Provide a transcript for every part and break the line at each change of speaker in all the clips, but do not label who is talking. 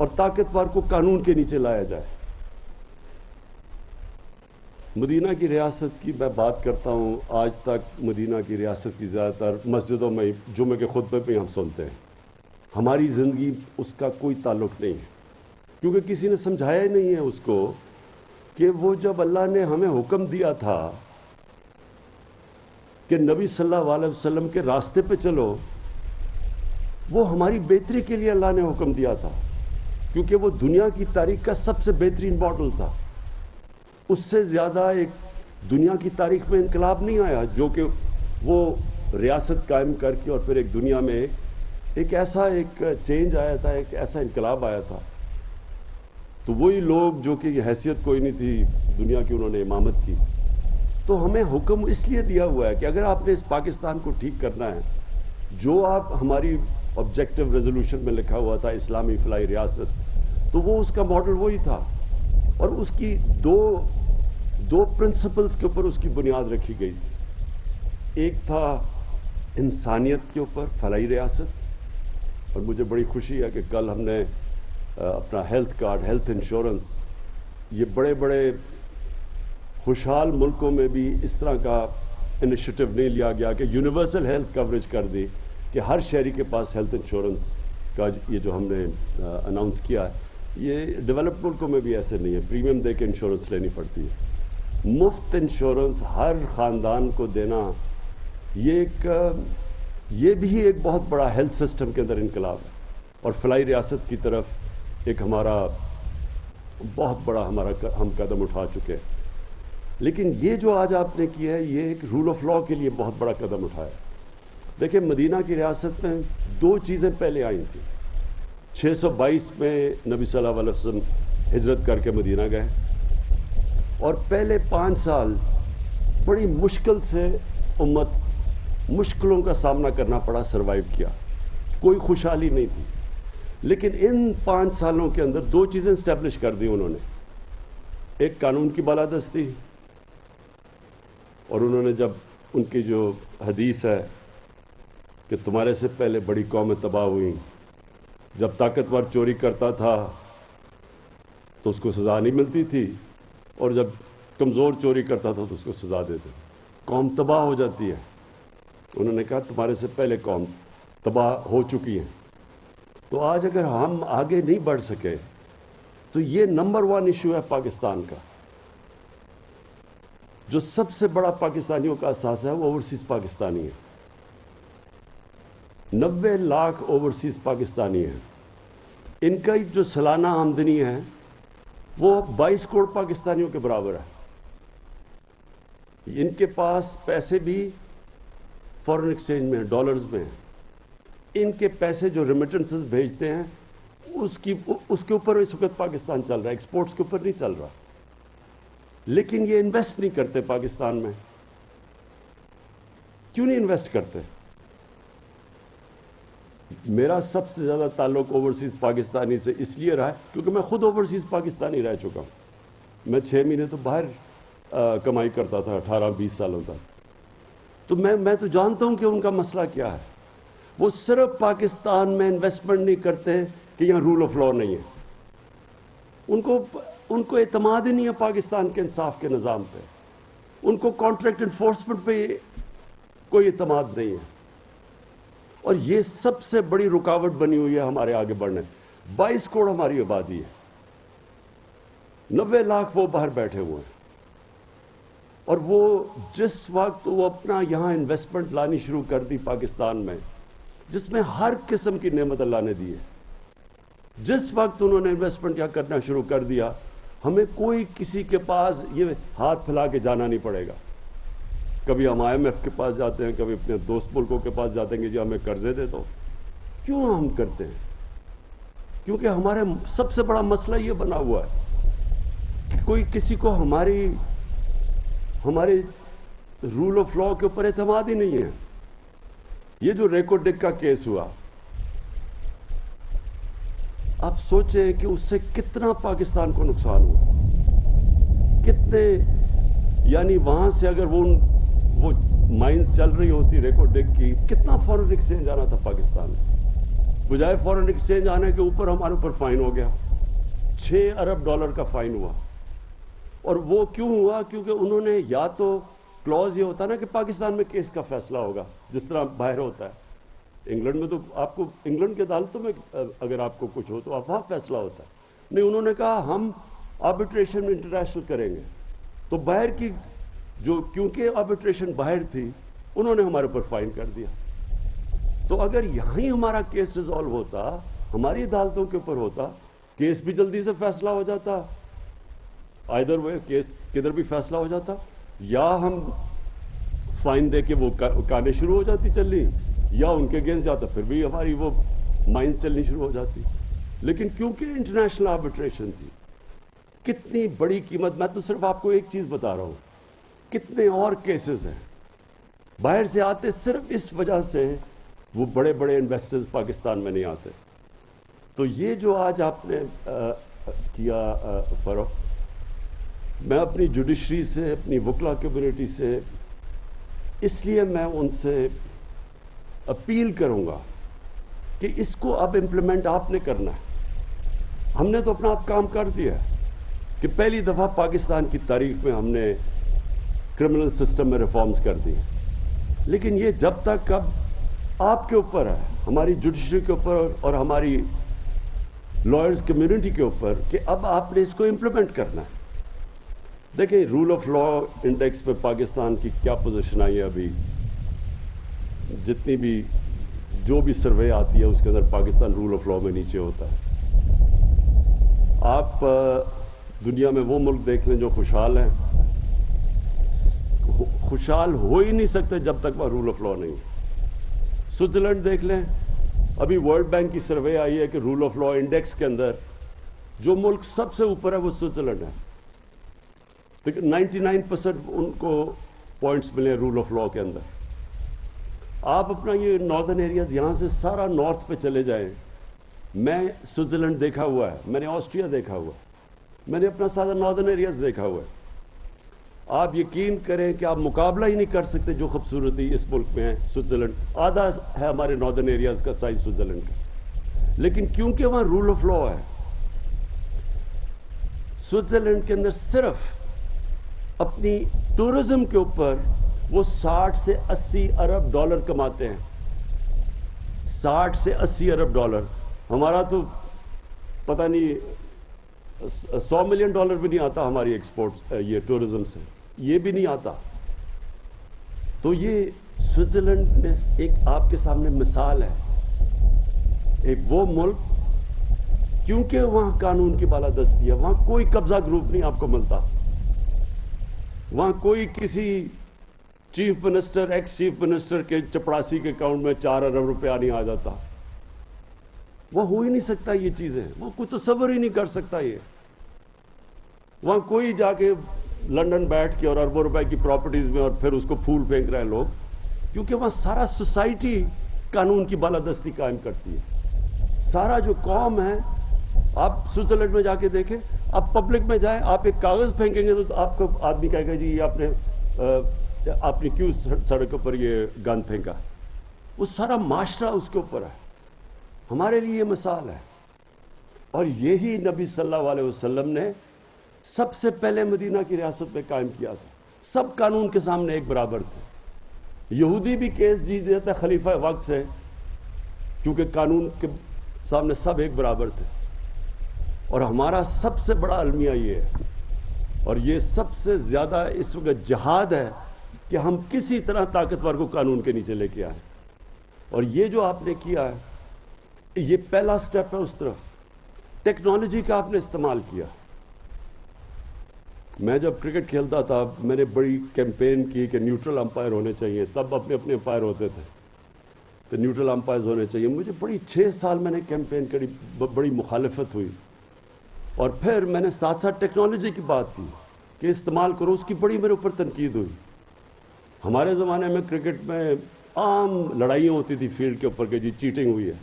اور طاقتور کو قانون کے نیچے لایا جائے. مدینہ کی ریاست کی میں بات کرتا ہوں. آج تک مدینہ کی ریاست کی زیادہ تر مسجدوں میں جمعے کے خطبے پہ ہم سنتے ہیں. ہماری زندگی اس کا کوئی تعلق نہیں ہے, کیونکہ کسی نے سمجھایا ہی نہیں ہے اس کو کہ وہ جب اللہ نے ہمیں حکم دیا تھا کہ نبی صلی اللہ علیہ وسلم کے راستے پہ چلو, وہ ہماری بہتری کے لیے اللہ نے حکم دیا تھا, کیونکہ وہ دنیا کی تاریخ کا سب سے بہترین ماڈل تھا. اس سے زیادہ ایک دنیا کی تاریخ میں انقلاب نہیں آیا جو کہ وہ ریاست قائم کر کے اور پھر ایک دنیا میں ایک ایسا ایک چینج آیا تھا, ایک ایسا انقلاب آیا تھا. تو وہی لوگ جو کہ حیثیت کوئی نہیں تھی دنیا کی, انہوں نے امامت کی. تو ہمیں حکم اس لیے دیا ہوا ہے کہ اگر آپ نے اس پاکستان کو ٹھیک کرنا ہے, جو آپ ہماری آبجیکٹو ریزولوشن میں لکھا ہوا تھا اسلامی فلاحی ریاست, تو وہ اس کا ماڈل وہی تھا, اور اس کی دو پرنسپلز کے اوپر اس کی بنیاد رکھی گئی تھی. ایک تھا انسانیت کے اوپر فلاحی ریاست, اور مجھے بڑی خوشی ہے کہ کل ہم نے اپنا ہیلتھ کارڈ, ہیلتھ انشورنس, یہ بڑے بڑے خوشحال ملکوں میں بھی اس طرح کا انیشیٹو نہیں لیا گیا کہ یونیورسل ہیلتھ کوریج کر دی کہ ہر شہری کے پاس ہیلتھ انشورنس کا یہ جو ہم نے اناؤنس کیا ہے, یہ ڈیولپڈ ملکوں میں بھی ایسے نہیں ہے. پریمیم دے کے انشورنس لینی پڑتی ہے. مفت انشورنس ہر خاندان کو دینا, یہ بھی ایک بہت بڑا ہیلتھ سسٹم کے اندر انقلاب ہے, اور فلاحی ریاست کی طرف ایک ہمارا بہت بڑا ہم قدم اٹھا چکے. لیکن یہ جو آج آپ نے کیا ہے, یہ ایک رول آف لاء کے لیے بہت بڑا قدم اٹھایا. دیکھیں مدینہ کی ریاست میں دو چیزیں پہلے آئی تھیں. 622 میں نبی صلی اللہ علیہ وسلم ہجرت کر کے مدینہ گئے, اور پہلے 5 سال بڑی مشکل سے امت مشکلوں کا سامنا کرنا پڑا, سروائیو کیا, کوئی خوشحالی نہیں تھی. لیکن ان 5 سالوں کے اندر دو چیزیں اسٹیبلش کر دی انہوں نے. ایک قانون کی بالادستی, اور انہوں نے جب ان کی جو حدیث ہے کہ تمہارے سے پہلے بڑی قومیں تباہ ہوئیں, جب طاقتور چوری کرتا تھا تو اس کو سزا نہیں ملتی تھی, اور جب کمزور چوری کرتا تھا تو اس کو سزا دیتے تھے, قوم تباہ ہو جاتی ہے. انہوں نے کہا تمہارے سے پہلے قوم تباہ ہو چکی ہے. تو آج اگر ہم آگے نہیں بڑھ سکے تو یہ نمبر 1 ایشو ہے پاکستان کا. جو سب سے بڑا پاکستانیوں کا احساس ہے وہ اوورسیز پاکستانی ہے. 90 لاکھ اوورسیز پاکستانی ہیں. ان کا جو سالانہ آمدنی ہے وہ 22 کروڑ پاکستانیوں کے برابر ہے. ان کے پاس پیسے بھی فارن ایکسچینج میں, ڈالرز میں ہیں. ان کے پیسے جو ریمیٹنسز بھیجتے ہیں اس کے اوپر اس وقت پاکستان چل رہا ہے, ایکسپورٹس کے اوپر نہیں چل رہا. لیکن یہ انویسٹ نہیں کرتے پاکستان میں. کیوں نہیں انویسٹ کرتے؟ میرا سب سے زیادہ تعلق اوورسیز پاکستانی سے اس لیے رہا ہے کیونکہ میں خود اوورسیز پاکستانی رہ چکا ہوں. میں 6 مہینے تو باہر کمائی کرتا تھا 18-20 سالوں تک. تو میں تو جانتا ہوں کہ ان کا مسئلہ کیا ہے. وہ صرف پاکستان میں انویسٹمنٹ نہیں کرتے کہ یہاں رول آف لاء نہیں ہے. ان کو اعتماد ہی نہیں ہے پاکستان کے انصاف کے نظام پہ. ان کو کانٹریکٹ انفورسمنٹ پہ کوئی اعتماد نہیں ہے. اور یہ سب سے بڑی رکاوٹ بنی ہوئی ہے ہمارے آگے بڑھنے. 22 کروڑ ہماری آبادی ہے, 90 لاکھ وہ باہر بیٹھے ہوئے ہیں. اور وہ جس وقت وہ اپنا یہاں انویسٹمنٹ لانی شروع کر دی پاکستان میں, جس میں ہر قسم کی نعمت اللہ نے دی ہے, جس وقت انہوں نے انویسٹمنٹ یہاں کرنا شروع کر دیا, ہمیں کوئی کسی کے پاس یہ ہاتھ پھیلا کے جانا نہیں پڑے گا. کبھی ہم IMF کے پاس جاتے ہیں, کبھی اپنے دوست ملکوں کے پاس جاتے ہیں کہ جو ہمیں قرضے دے دو. کیوں ہم کرتے ہیں؟ کیونکہ ہمارے سب سے بڑا مسئلہ یہ بنا ہوا ہے کہ کوئی کسی کو ہمارے رول آف لاء کے اوپر اعتماد ہی نہیں ہے. یہ جو ریکو ڈک کا کیس ہوا, آپ سوچیں کہ اس سے کتنا پاکستان کو نقصان ہوا, کتنے, یعنی وہاں سے اگر وہ مائنز چل رہی ہوتی ریکو ڈک کی, کتنا فارن ایکسچینج آنا تھا پاکستان میں. بجائے فارن ایکسچینج آنے کے اوپر ہمارے اوپر فائن ہو گیا. 6 ارب ڈالر کا فائن ہوا. اور وہ کیوں ہوا؟ کیونکہ انہوں نے یا تو کلوز یہ ہوتا نا کہ پاکستان میں کیس کا فیصلہ ہوگا جس طرح باہر ہوتا ہے. انگلینڈ میں تو آپ کو انگلینڈ کے عدالتوں میں اگر آپ کو کچھ ہو تو آپ وہاں فیصلہ ہوتا ہے. نہیں، انہوں نے کہا ہم آربیٹریشن انٹرنیشنل کریں گے. تو باہر کی جو کیونکہ آربیٹریشن باہر تھی انہوں نے ہمارے اوپر فائن کر دیا. تو اگر یہاں ہی ہمارا کیس ریزالو ہوتا، ہماری عدالتوں کے اوپر ہوتا، کیس بھی جلدی سے فیصلہ ہو جاتا، آئدر وے کیس کدھر بھی فیصلہ ہو جاتا، یا ہم فائن دے کے وہ کانیں شروع ہو جاتی چلنی، یا ان کے اگینسٹ جاتا پھر بھی ہماری وہ مائنز چلنی شروع ہو جاتی. لیکن کیونکہ انٹرنیشنل آربیٹریشن تھی، کتنی بڑی قیمت. میں تو صرف آپ کو ایک چیز بتا رہا ہوں، کتنے اور کیسز ہیں باہر سے آتے صرف اس وجہ سے وہ بڑے بڑے انویسٹرز پاکستان میں نہیں آتے. تو یہ جو آج آپ نے کیا فروغ، میں اپنی جوڈیشری سے، اپنی وکلا کمیونٹی سے، اس لیے میں ان سے اپیل کروں گا کہ اس کو اب امپلیمنٹ آپ نے کرنا ہے. ہم نے تو اپنا آپ کام کر دیا ہے کہ پہلی دفعہ پاکستان کی تاریخ میں ہم نے کرمنل سسٹم میں ریفارمز کر دی، لیکن یہ جب تک اب آپ کے اوپر ہے، ہماری جوڈیشری کے اوپر اور ہماری لائرز کمیونٹی کے اوپر، کہ اب آپ نے اس کو امپلیمنٹ کرنا ہے. دیکھیں رول آف لا انڈیکس پہ پاکستان کی کیا پوزیشن آئی ہے ابھی. جتنی بھی جو بھی سروے آتی ہے اس کے اندر پاکستان رول آف لا میں نیچے ہوتا ہے. آپ دنیا میں وہ ملک دیکھ لیں جو خوشحال ہیں، خوشحال ہو ہی نہیں سکتے جب تک وہ رول آف لا نہیں. سوئٹزرلینڈ دیکھ لیں، ابھی ورلڈ بینک کی سروے آئی ہے کہ رول آف لا انڈیکس کے اندر جو ملک سب سے اوپر ہے وہ سوئٹزرلینڈ ہے. لیکن 99% ان کو پوائنٹس ملے رول آف لا کے اندر. آپ اپنا یہ ناردرن ایریاز یہاں سے سارا نارتھ پہ چلے جائیں. میں سوئٹزرلینڈ دیکھا ہوا ہے، میں نے آسٹریا دیکھا ہوا ہے، میں نے اپنا سارا ناردرن ایریاز دیکھا ہوا ہے. آپ یقین کریں کہ آپ مقابلہ ہی نہیں کر سکتے جو خوبصورتی اس ملک میں ہے. سوئٹزرلینڈ آدھا ہے ہمارے ناردرن ایریاز کا سائز سوئٹزرلینڈ کا، لیکن کیونکہ وہاں رول آف لا ہے. سوئٹزرلینڈ کے اندر صرف اپنی ٹورزم کے اوپر وہ 60 سے 80 ارب ڈالر کماتے ہیں. 60 سے 80 ارب ڈالر. ہمارا تو پتہ نہیں 100 ملین ڈالر بھی نہیں آتا ہماری ایکسپورٹس یہ ٹورزم سے، یہ بھی نہیں آتا. تو یہ سوئٹزرلینڈ میں ایک آپ کے سامنے مثال ہے، ایک وہ ملک کیونکہ وہاں قانون کی بالادستی ہے، وہاں کوئی قبضہ گروپ نہیں آپ کو ملتا، وہاں کوئی کسی chief minister x chief minister کے چپڑاسی کے اکاؤنٹ میں 4 ارب روپیہ نہیں آ جاتا. وہ ہو ہی نہیں سکتا یہ چیزیں، وہ کوئی تصور ہی نہیں کر سکتا. یہ وہاں کوئی جا کے لنڈن بیٹھ کے اور اربوں روپے کی پراپرٹیز میں اور پھر اس کو پھول پھینک رہے ہیں لوگ، کیونکہ وہاں سارا سوسائٹی قانون کی بالادستی قائم کرتی ہے. سارا جو قوم ہے، آپ سوئٹزرلینڈ میں جا کے دیکھیں، آپ پبلک میں جائیں، آپ ایک کاغذ پھینکیں گے تو آپ کو آدمی کہے گا جی آپ نے کیوں سڑک پر یہ گند پھینکا. وہ سارا معاشرہ اس کے اوپر ہے. ہمارے لیے یہ مثال ہے. اور یہی نبی صلی اللہ علیہ وسلم نے سب سے پہلے مدینہ کی ریاست میں قائم کیا تھا. سب قانون کے سامنے ایک برابر تھے. یہودی بھی کیس جیت دیتا خلیفہ وقت سے، کیونکہ قانون کے سامنے سب ایک برابر تھے. اور ہمارا سب سے بڑا المیہ یہ ہے، اور یہ سب سے زیادہ اس وقت جہاد ہے کہ ہم کسی طرح طاقتور کو قانون کے نیچے لے کے آئیں. اور یہ جو آپ نے کیا ہے، یہ پہلا سٹیپ ہے اس طرف. ٹیکنالوجی کا آپ نے استعمال کیا. میں جب کرکٹ کھیلتا تھا میں نے بڑی کیمپین کی کہ نیوٹرل امپائر ہونے چاہیے. تب اپنے امپائر ہوتے تھے تو نیوٹرل امپائرز ہونے چاہیے. مجھے بڑی 6 سال میں نے کیمپین کری، بڑی مخالفت ہوئی. اور پھر میں نے ساتھ ساتھ ٹیکنالوجی کی بات کی کہ استعمال کرو، اس کی بڑی میرے اوپر تنقید ہوئی. ہمارے زمانے میں کرکٹ میں عام لڑائیاں ہوتی تھی فیلڈ کے اوپر کہ جی چیٹنگ ہوئی ہے.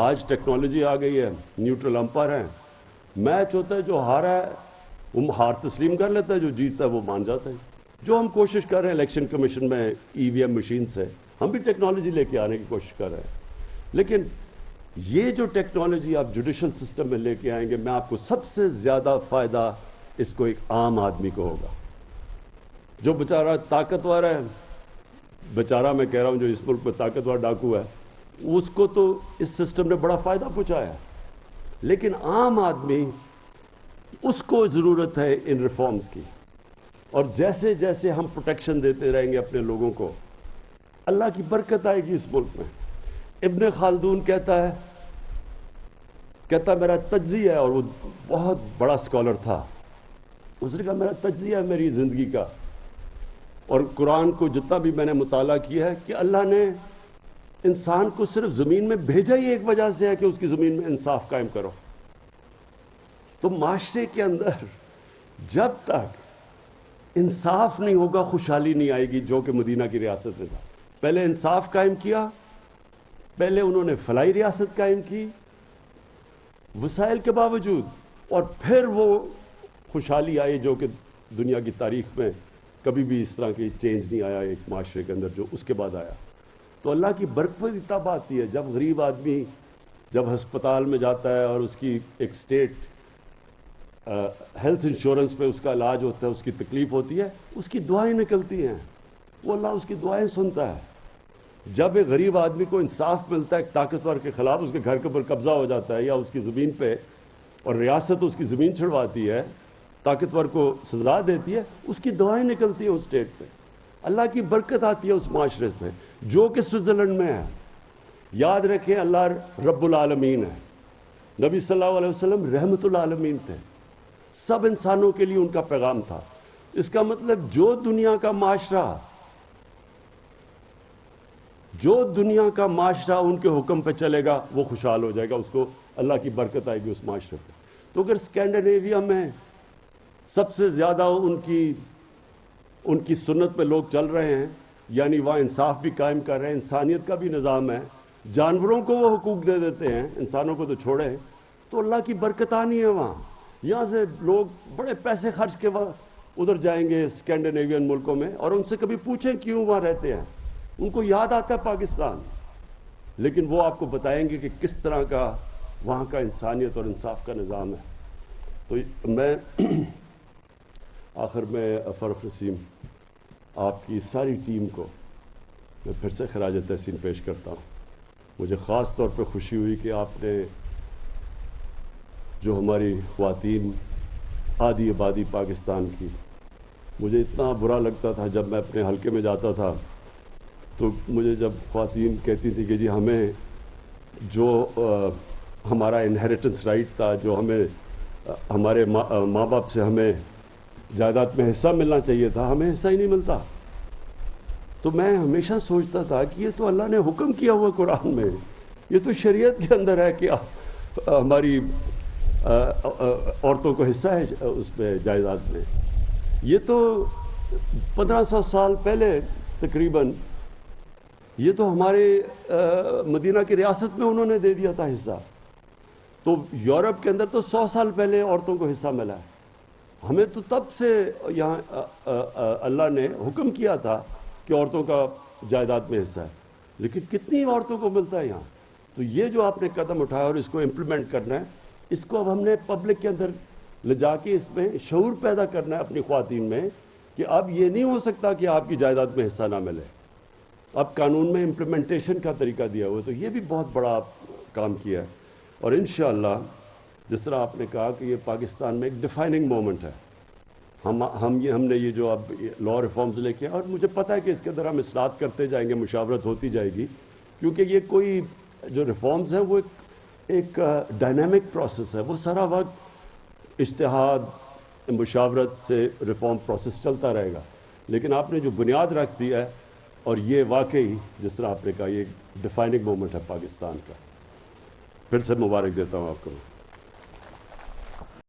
آج ٹیکنالوجی آ گئی ہے، نیوٹرل امپائر ہیں، میچ ہوتا ہے، جو ہارا ہے وہ ہار تسلیم کر لیتا ہے، جو جیتتا ہے وہ مان جاتا ہے. جو ہم کوشش کر رہے ہیں الیکشن کمیشن میں ای وی ایم مشین سے، ہم بھی ٹیکنالوجی لے کے آنے کی کوشش کر رہے ہیں. لیکن یہ جو ٹیکنالوجی آپ جوڈیشل سسٹم میں لے کے آئیں گے، میں آپ کو سب سے زیادہ فائدہ اس کو ایک عام آدمی کو ہوگا، جو بیچارہ طاقتور ہے، بیچارہ میں کہہ رہا ہوں جو اس ملک میں طاقتور ڈاکو ہے، اس کو تو اس سسٹم نے بڑا فائدہ پہنچایا، لیکن عام آدمی اس کو ضرورت ہے ان ریفارمز کی. اور جیسے جیسے ہم پروٹیکشن دیتے رہیں گے اپنے لوگوں کو، اللہ کی برکت آئے گی اس ملک میں. ابن خلدون کہتا میرا تجزیہ ہے، اور وہ بہت بڑا اسکالر تھا، اس نے کہا میرا تجزیہ ہے میری زندگی کا اور قرآن کو جتنا بھی میں نے مطالعہ کیا ہے، کہ اللہ نے انسان کو صرف زمین میں بھیجا ہی ایک وجہ سے ہے کہ اس کی زمین میں انصاف قائم کرو. تو معاشرے کے اندر جب تک انصاف نہیں ہوگا خوشحالی نہیں آئے گی، جو کہ مدینہ کی ریاست میں تھا. پہلے انصاف قائم کیا، پہلے انہوں نے فلاحی ریاست قائم کی وسائل کے باوجود، اور پھر وہ خوشحالی آئی جو کہ دنیا کی تاریخ میں کبھی بھی اس طرح کی چینج نہیں آیا ایک معاشرے کے اندر جو اس کے بعد آیا. تو اللہ کی برکت تب آتی ہے جب غریب آدمی جب ہسپتال میں جاتا ہے اور اس کی ایک اسٹیٹ ہیلتھ انشورنس پہ اس کا علاج ہوتا ہے، اس کی تکلیف ہوتی ہے، اس کی دعائیں نکلتی ہیں، وہ اللہ اس کی دعائیں سنتا ہے. جب ایک غریب آدمی کو انصاف ملتا ہے ایک طاقتور کے خلاف، اس کے گھر کے اوپر قبضہ ہو جاتا ہے یا اس کی زمین پہ، اور ریاست اس کی زمین چھڑواتی ہے، طاقتور کو سزا دیتی ہے، اس کی دعائیں نکلتی ہیں اس اسٹیٹ پہ، اللہ کی برکت آتی ہے اس معاشرے پہ، جو کہ سوئٹزرلینڈ میں ہے. یاد رکھیں اللہ رب العالمین ہے، نبی صلی اللہ علیہ وسلم رحمت العالمین تھے، سب انسانوں کے لیے ان کا پیغام تھا. اس کا مطلب جو دنیا کا معاشرہ ان کے حکم پہ چلے گا وہ خوشحال ہو جائے گا، اس کو اللہ کی برکت آئے گی اس معاشرے پہ. تو اگر اسکینڈینیویا میں سب سے زیادہ ان کی سنت پہ لوگ چل رہے ہیں، یعنی وہاں انصاف بھی قائم کر رہے ہیں، انسانیت کا بھی نظام ہے، جانوروں کو وہ حقوق دے دیتے ہیں، انسانوں کو تو چھوڑیں، تو اللہ کی برکت آنی ہے وہاں. یہاں سے لوگ بڑے پیسے خرچ کے ادھر جائیں گے اسکینڈینیوین ملکوں میں، اور ان سے کبھی پوچھیں کیوں وہاں رہتے ہیں، ان کو یاد آتا ہے پاکستان، لیکن وہ آپ کو بتائیں گے کہ کس طرح کا وہاں کا انسانیت اور انصاف کا نظام ہے. تو میں آخر میں فرخ نسیم آپ کی ساری ٹیم کو میں پھر سے خراج تحسین پیش کرتا ہوں. مجھے خاص طور پہ خوشی ہوئی کہ آپ نے جو ہماری خواتین آدھی آبادی پاکستان کی، مجھے اتنا برا لگتا تھا جب میں اپنے حلقے میں جاتا تھا تو مجھے جب خواتین کہتی تھی کہ جی ہمیں جو ہمارا انہیریٹنس رائٹ تھا، جو ہمیں ہمارے ماں باپ سے ہمیں جائیداد میں حصہ ملنا چاہیے تھا، ہمیں حصہ ہی نہیں ملتا. تو میں ہمیشہ سوچتا تھا کہ یہ تو اللہ نے حکم کیا ہوا قرآن میں، یہ تو شریعت کے اندر ہے کہ ہماری عورتوں کو حصہ ہے اس میں جائیداد میں. یہ تو 1500 سال پہلے تقریباً یہ تو ہمارے مدینہ کی ریاست میں انہوں نے دے دیا تھا حصہ. تو یورپ کے اندر تو 100 سال پہلے عورتوں کو حصہ ملا ہے. ہمیں تو تب سے یہاں اللہ نے حکم کیا تھا کہ عورتوں کا جائیداد میں حصہ ہے، لیکن کتنی عورتوں کو ملتا ہے یہاں. تو یہ جو آپ نے قدم اٹھایا اور اس کو امپلیمنٹ کرنا ہے، اس کو اب ہم نے پبلک کے اندر لے جا کے اس میں شعور پیدا کرنا ہے اپنی خواتین میں کہ اب یہ نہیں ہو سکتا کہ آپ کی جائیداد میں حصہ نہ ملے. اب قانون میں امپلیمنٹیشن کا طریقہ دیا ہوا ہے، تو یہ بھی بہت بڑا کام کیا ہے. اور انشاءاللہ جس طرح آپ نے کہا کہ یہ پاکستان میں ایک ڈیفائننگ مومنٹ ہے. ہم نے یہ جو اب لا ریفارمز لے کے، اور مجھے پتہ ہے کہ اس کے اندر ہم اصلاحات کرتے جائیں گے، مشاورت ہوتی جائے گی، کیونکہ یہ کوئی جو ریفارمز ہیں وہ ایک ڈائنامک پروسیس ہے، وہ سارا وقت اجتہاد مشاورت سے ریفارم پروسیس چلتا رہے گا. لیکن آپ نے جو بنیاد رکھ دی ہے، اور یہ واقعی جس طرح آپ نے کہا یہ ایک ڈیفائننگ مومنٹ ہے پاکستان کا. پھر سے مبارک دیتا ہوں آپ کو.